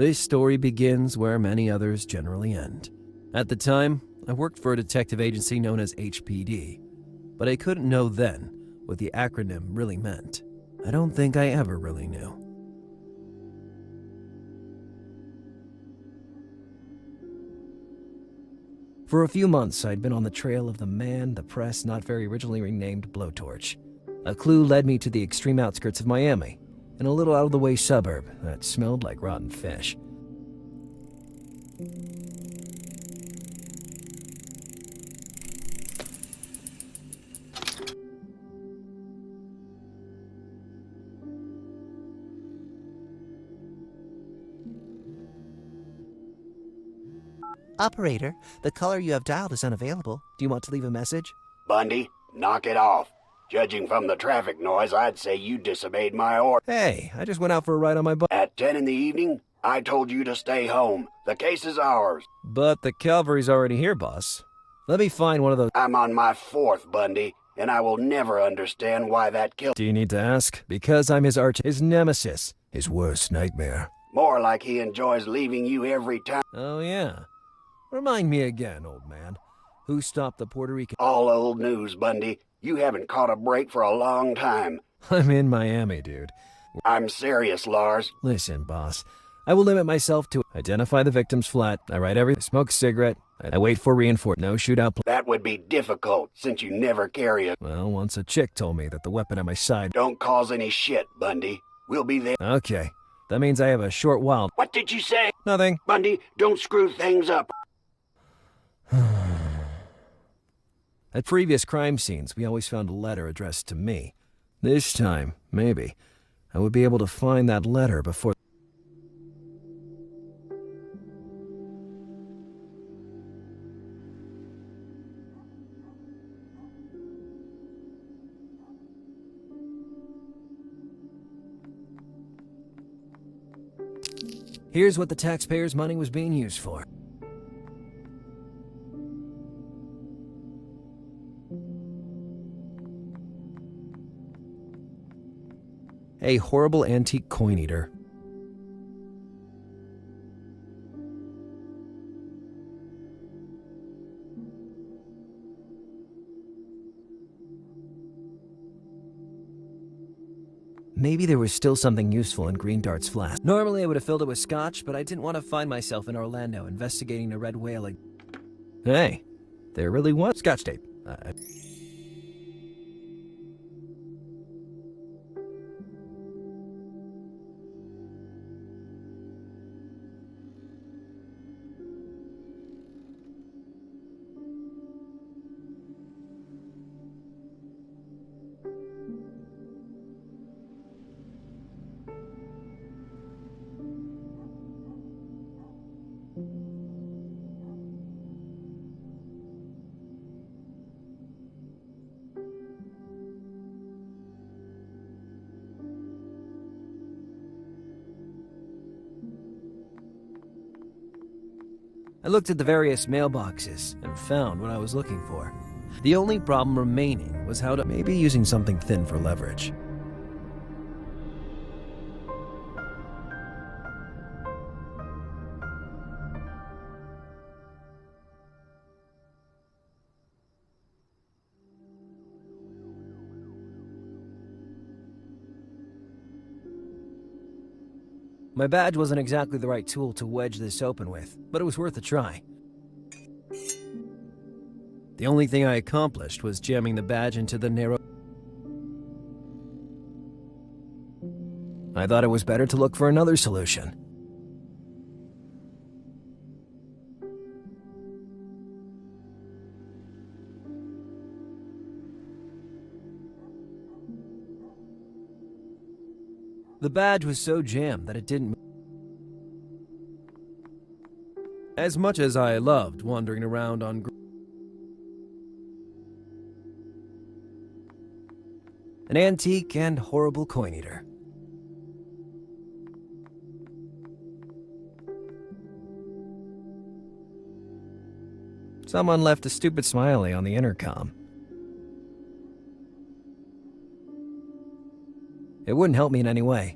This story begins where many others generally end. At the time, I worked for a detective agency known as HPD, but I couldn't know then what the acronym really meant. I don't think I ever really knew. For a few months, I'd been on the trail of the man the press not very originally renamed Blowtorch. A clue led me to the extreme outskirts of Miami, in a little out-of-the-way suburb that smelled like rotten fish. Operator, the caller you have dialed is unavailable. Do you want to leave a message? Bundy, knock it off. Judging from the traffic noise, I'd say you disobeyed my order. Hey, I just went out for a ride on my bike. At 10 in the evening, I told you to stay home. The case is ours. But the cavalry's already here, boss. Let me find one of those. I'm on my fourth, Bundy, and I will never understand why that killed. Do you need to ask? Because I'm his nemesis, his worst nightmare. More like he enjoys leaving you every time. Oh, yeah. Remind me again, old man. Who stopped the Puerto Rican? All old news, Bundy. You haven't caught a break for a long time. I'm in Miami, dude. I'm serious, Lars. Listen, boss. I will limit myself to identify the victim's flat. I write everything. I smoke a cigarette. I wait for reinforcement. No shootout. That would be difficult, since you never carry a... Well, once a chick told me that the weapon at my side... Don't cause any shit, Bundy. We'll be there. Okay. That means I have a short while... What did you say? Nothing. Bundy, don't screw things up. At previous crime scenes, we always found a letter addressed to me. This time, maybe, I would be able to find that letter before... Here's what the taxpayers' money was being used for. A horrible antique coin eater. Maybe there was still something useful in Green Dart's flask. Normally I would have filled it with scotch, but I didn't want to find myself in Orlando investigating a red whale like... Hey, there really was scotch tape. I looked at the various mailboxes and found what I was looking for. The only problem remaining was how to maybe using something thin for leverage. My badge wasn't exactly the right tool to wedge this open with, but it was worth a try. The only thing I accomplished was jamming the badge into the narrow... I thought it was better to look for another solution. The badge was so jammed that it didn't move. As much as I loved wandering around on... An antique and horrible coin eater. Someone left a stupid smiley on the intercom. It wouldn't help me in any way.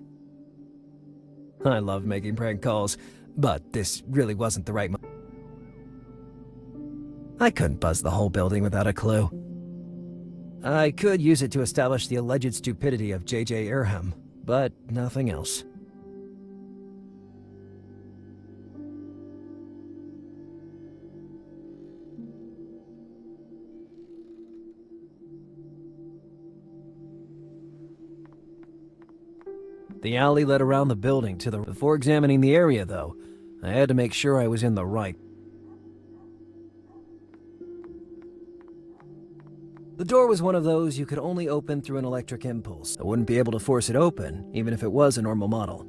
I love making prank calls, but this really wasn't the right I couldn't buzz the whole building without a clue. I could use it to establish the alleged stupidity of J.J. Irham, but nothing else. The alley led around the building to the... Before examining the area, though, I had to make sure I was in the right. The door was one of those you could only open through an electric impulse. I wouldn't be able to force it open, even if it was a normal model.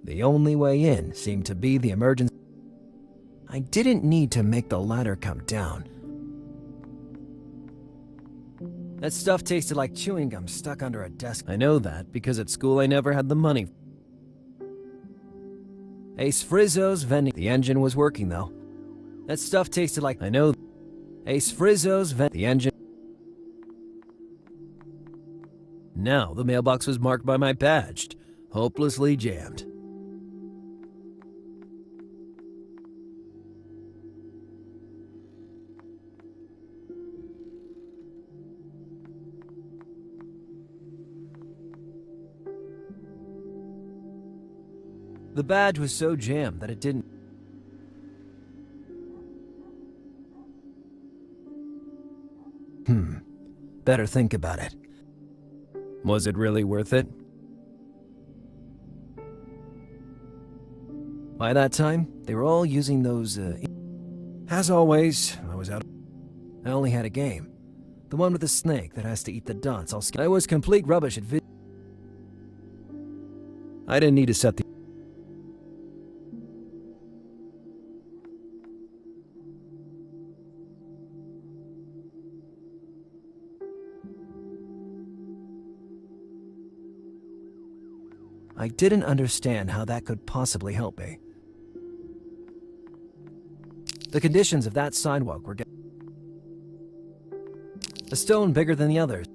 The only way in seemed to be the emergency. I didn't need to make the ladder come down. That stuff tasted like chewing gum stuck under a desk. I know that because at school I never had the money. Ace Frizzo's vending. The engine was working though. That stuff tasted like... I know. Ace Frizzo's vending. The engine... Now the mailbox was marked by my badge. Hopelessly jammed. The badge was so jammed that it didn't... Better think about it. Was it really worth it? By that time, they were all using those, As always, I was out. I only had a game. The one with the snake that has to eat the dots. I was complete rubbish at I didn't need to set the... I didn't understand how that could possibly help me. The conditions of that sidewalk were getting... A stone bigger than the others.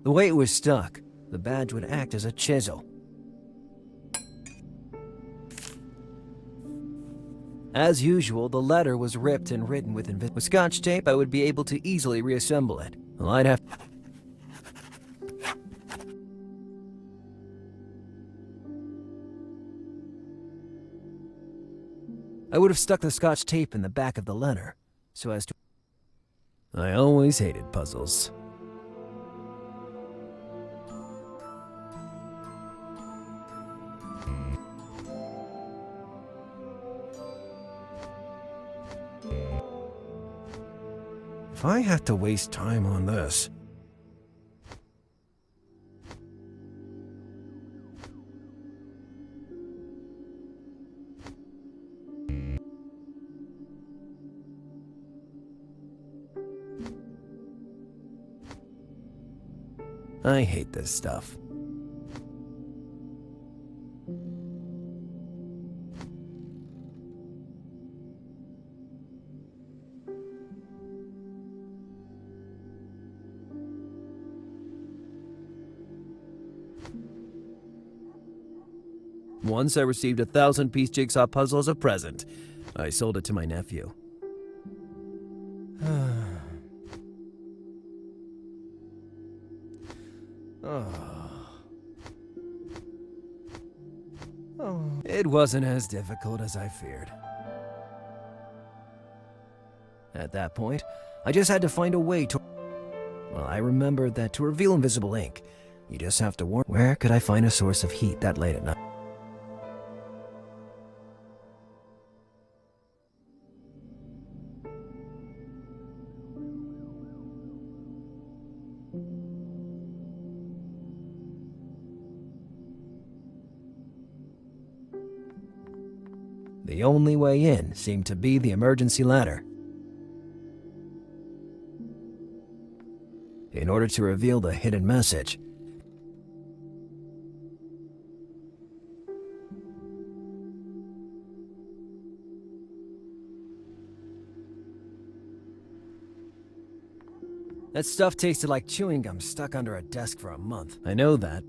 The way it was stuck, the badge would act as a chisel. As usual, the letter was ripped and written with Scotch tape. I would be able to easily reassemble it. Well, I'd have... I would have stuck the Scotch tape in the back of the letter, so as to... I always hated puzzles. If I had to waste time on this... I hate this stuff. Once I received a 1,000-piece jigsaw puzzle as a present. I sold it to my nephew. It wasn't as difficult as I feared. At that point, I just had to find a way to... Well, I remembered that to reveal invisible ink, you just have to warn... Where could I find a source of heat that late at night? The only way in seemed to be the emergency ladder. In order to reveal the hidden message, That stuff tasted like chewing gum stuck under a desk for a month. I know that.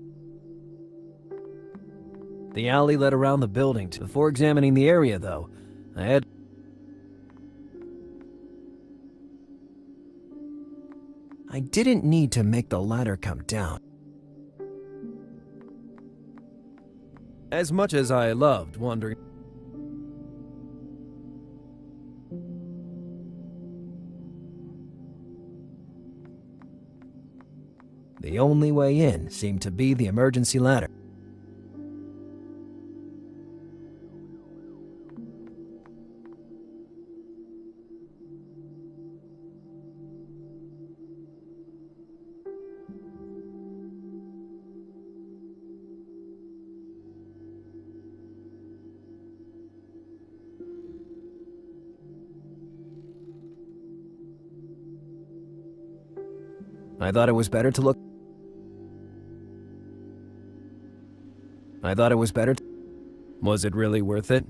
The alley led around the building. Before examining the area, though, I didn't need to make the ladder come down. As much as I loved wandering, the only way in seemed to be the emergency ladder. I thought it was better to look. Was it really worth it?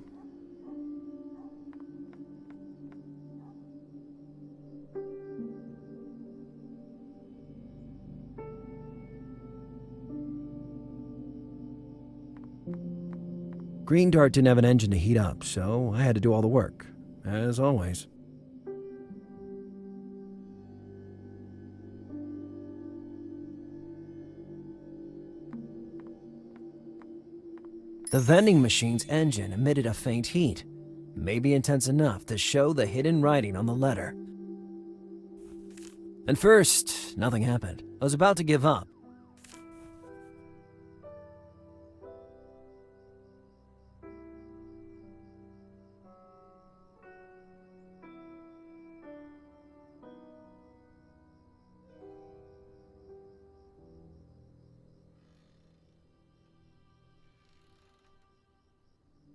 Green Dart didn't have an engine to heat up, so I had to do all the work, as always. The vending machine's engine emitted a faint heat, maybe intense enough to show the hidden writing on the letter. At first, nothing happened. I was about to give up.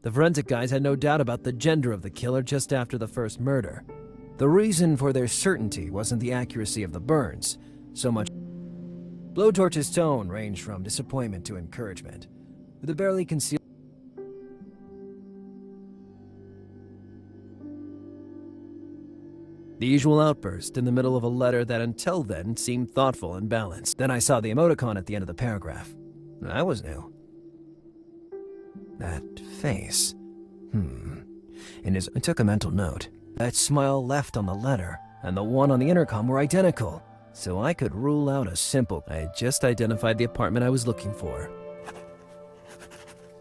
The forensic guys had no doubt about the gender of the killer just after the first murder. The reason for their certainty wasn't the accuracy of the burns, so much. Blowtorch's tone ranged from disappointment to encouragement, with a barely concealed. The usual outburst in the middle of a letter that until then seemed thoughtful and balanced. Then I saw the emoticon at the end of the paragraph. That was new. That face. I took a mental note. That smile left on the letter and the one on the intercom were identical, so I could rule out a simple. I had just identified the apartment I was looking for.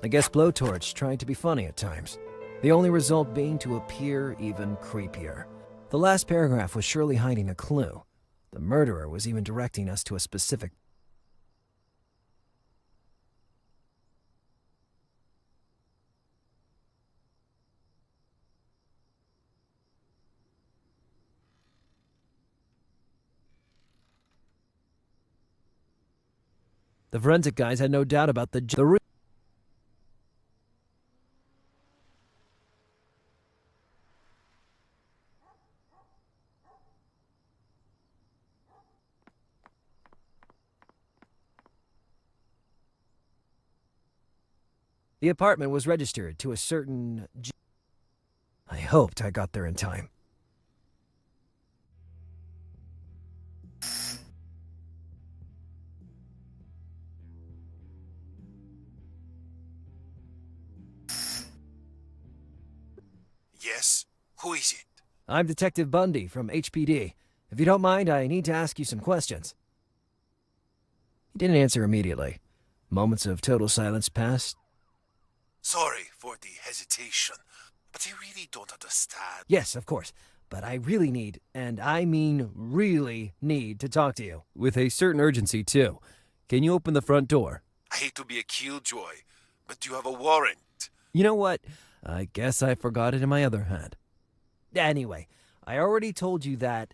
I guess Blowtorch tried to be funny at times, the only result being to appear even creepier. The last paragraph was surely hiding a clue. The murderer was even directing us to a specific. The forensic guys had no doubt about the The apartment was registered to a certain. I hoped I got there in time. Yes? Who is it? I'm Detective Bundy from HPD. If you don't mind, I need to ask you some questions. He didn't answer immediately. Moments of total silence passed. Sorry for the hesitation, but I really don't understand. Yes, of course. But I really need, and I mean really need, to talk to you. With a certain urgency, too. Can you open the front door? I hate to be a killjoy, but do you have a warrant? You know what? I guess I forgot it in my other hand. Anyway, I already told you that.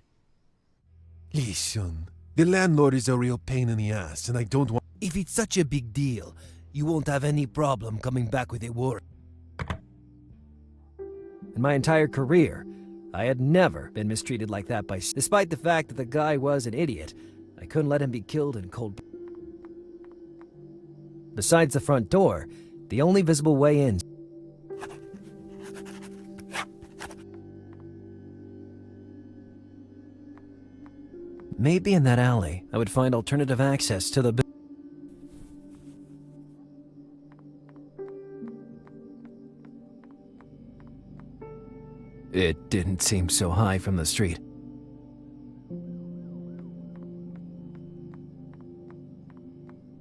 Listen, the landlord is a real pain in the ass, and I don't want. If it's such a big deal, you won't have any problem coming back with a warrant. In my entire career, I had never been mistreated like that despite the fact that the guy was an idiot. I couldn't let him be killed in cold. Besides the front door, the only visible way in. Maybe in that alley, I would find alternative access to the It didn't seem so high from the street.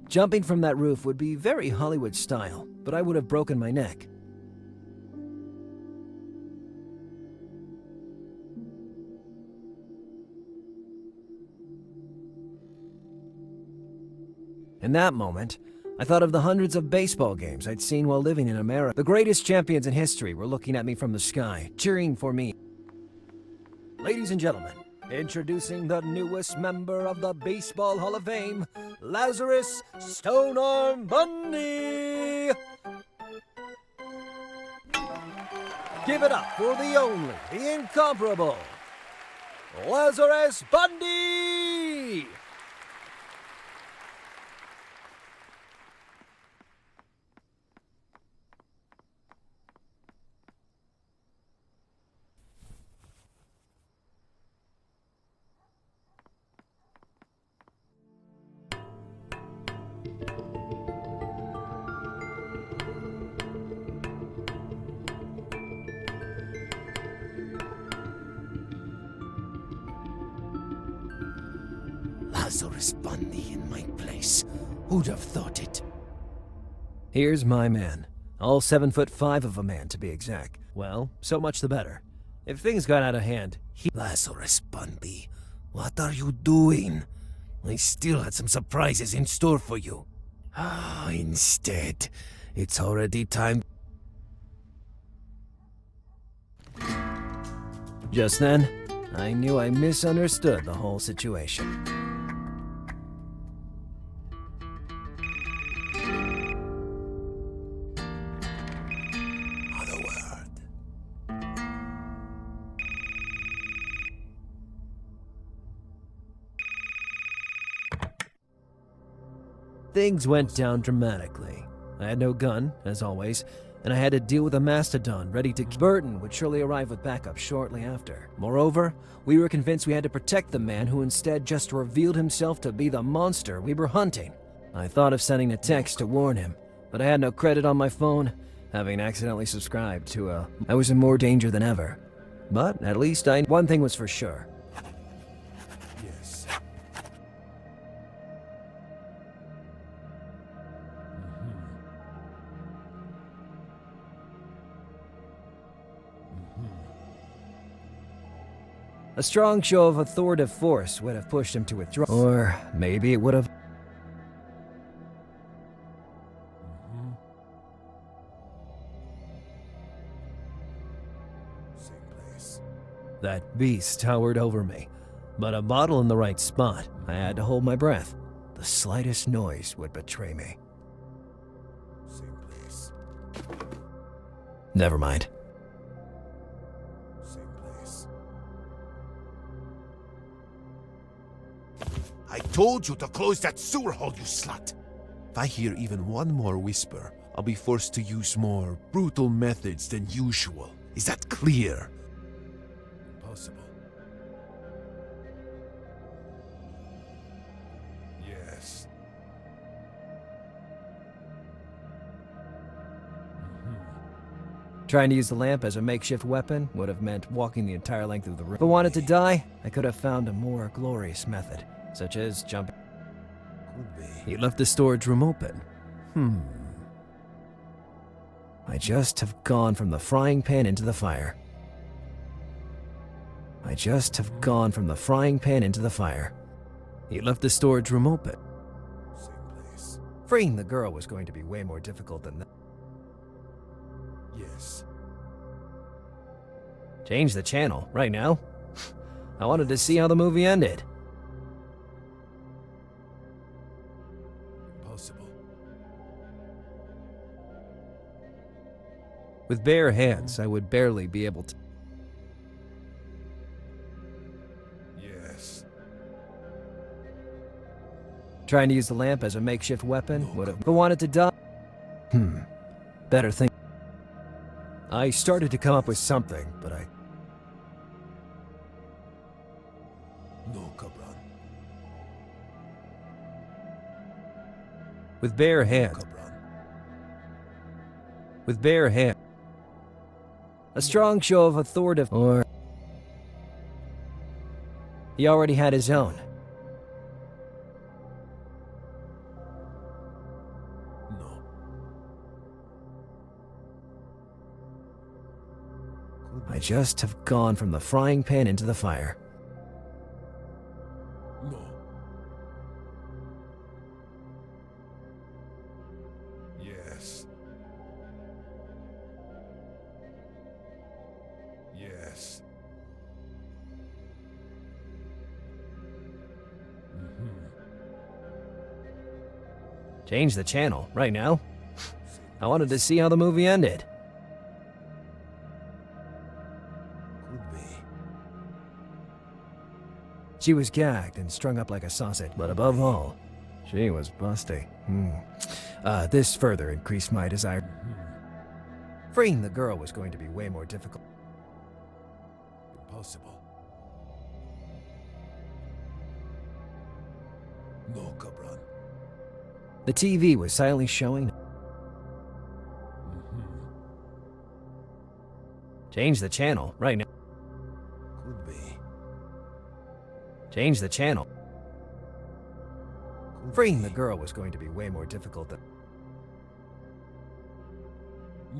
Jumping from that roof would be very Hollywood style, but I would have broken my neck. In that moment, I thought of the hundreds of baseball games I'd seen while living in America. The greatest champions in history were looking at me from the sky, cheering for me. Ladies and gentlemen, introducing the newest member of the Baseball Hall of Fame, Lazarus Stonearm Bundy! Give it up for the only, the incomparable, Lazarus Bundy! Lazarus Bundy in my place. Who'd have thought it? Here's my man. All 7'5" of a man, to be exact. Well, so much the better. If things got out of hand, Lazarus Bundy, what are you doing? I still had some surprises in store for you. Instead, it's already time. Just then, I knew I misunderstood the whole situation. Other word. Things went down dramatically. I had no gun, as always, and I had to deal with a mastodon ready to... Burton would surely arrive with backup shortly after. Moreover, we were convinced we had to protect the man who instead just revealed himself to be the monster we were hunting. I thought of sending a text to warn him, but I had no credit on my phone, having accidentally subscribed to I was in more danger than ever. But at least one thing was for sure. Yes. A strong show of authoritative force would have pushed him to withdraw. Or maybe it would have... Same place. That beast towered over me, but a bottle in the right spot. I had to hold my breath. The slightest noise would betray me. Same place. Never mind. Same place. I told you to close that sewer hole, you slut! If I hear even one more whisper, I'll be forced to use more brutal methods than usual. Is that clear? Impossible. Yes. Trying to use the lamp as a makeshift weapon would have meant walking the entire length of the room. If I wanted to die, I could have found a more glorious method, such as jumping. Could be. He left the storage room open. I just have gone from the frying pan into the fire. I just have gone from the frying pan into the fire. He left the storage room open. Same place. Freeing the girl was going to be way more difficult than that. Yes. Change the channel, right now. I wanted to see how the movie ended. Impossible. With bare hands, I would barely be able to. Yes. Trying to use the lamp as a makeshift weapon would have. If I wanted to die. Better thing. I started to come up with something, but I. No, Cabron. With bare hand. Cabron. With bare hand. A strong show of authority, or he already had his own. No. Could I just have gone from the frying pan into the fire. No. Yes. Yes. Change the channel, right now. I wanted to see how the movie ended. Could be. She was gagged and strung up like a sausage, but above all, she was busty. This further increased my desire. Freeing the girl was going to be way more difficult. Impossible. No, Cabron. The TV was silently showing. Change the channel, right now. Could be. Change the channel. Could Freeing be. the girl was going to be way more difficult than...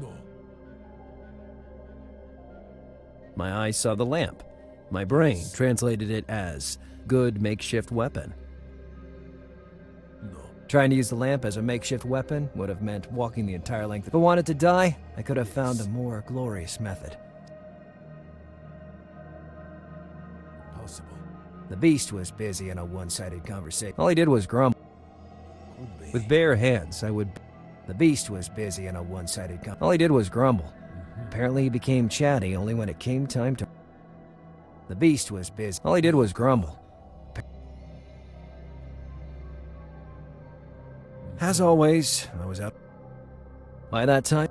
No. My eyes saw the lamp. My brain translated it as good makeshift weapon. No. Trying to use the lamp as a makeshift weapon would have meant walking the entire length. If I wanted to die, I could have found a more glorious method. Impossible. The beast was busy in a one-sided conversation. All he did was grumble. Could be. With bare hands, I would... The beast was busy in a one-sided conversation. All he did was grumble. Apparently he became chatty only when it came time to... The beast was busy. All he did was grumble. As always, I was out. By that time,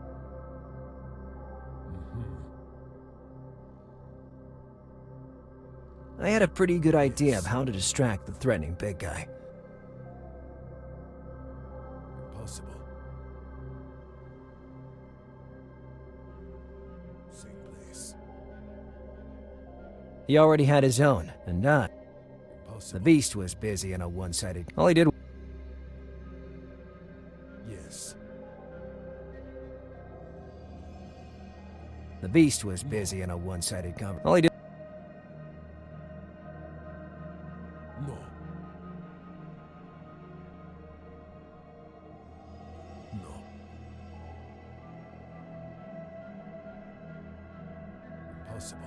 I had a pretty good idea of how to distract the threatening big guy. Impossible. Same place. He already had his own, and not. Impossible. The beast was busy in a one-sided... All he did... Yes. The beast was busy in a one-sided conversation. All he did... No. No. Impossible.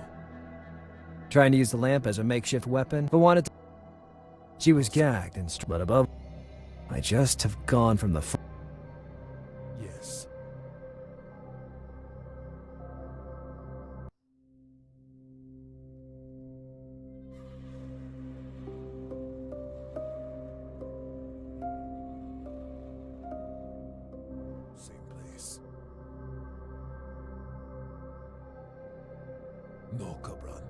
Trying to use the lamp as a makeshift weapon, but wanted to... She was gagged and... But above... I just have gone from the... Yes. Same place. No, Cabron.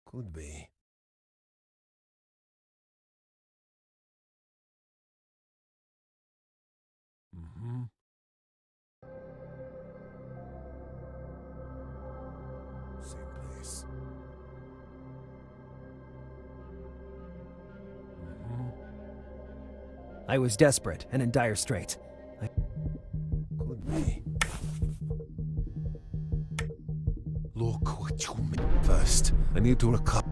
Could be. Same place. I was desperate and in dire straits. Could be. Look what you made first. I need to recover.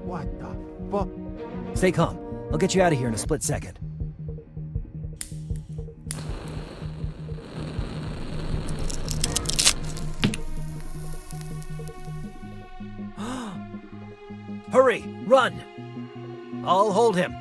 What the fuck? Stay calm. I'll get you out of here in a split second. Hurry! Run! I'll hold him.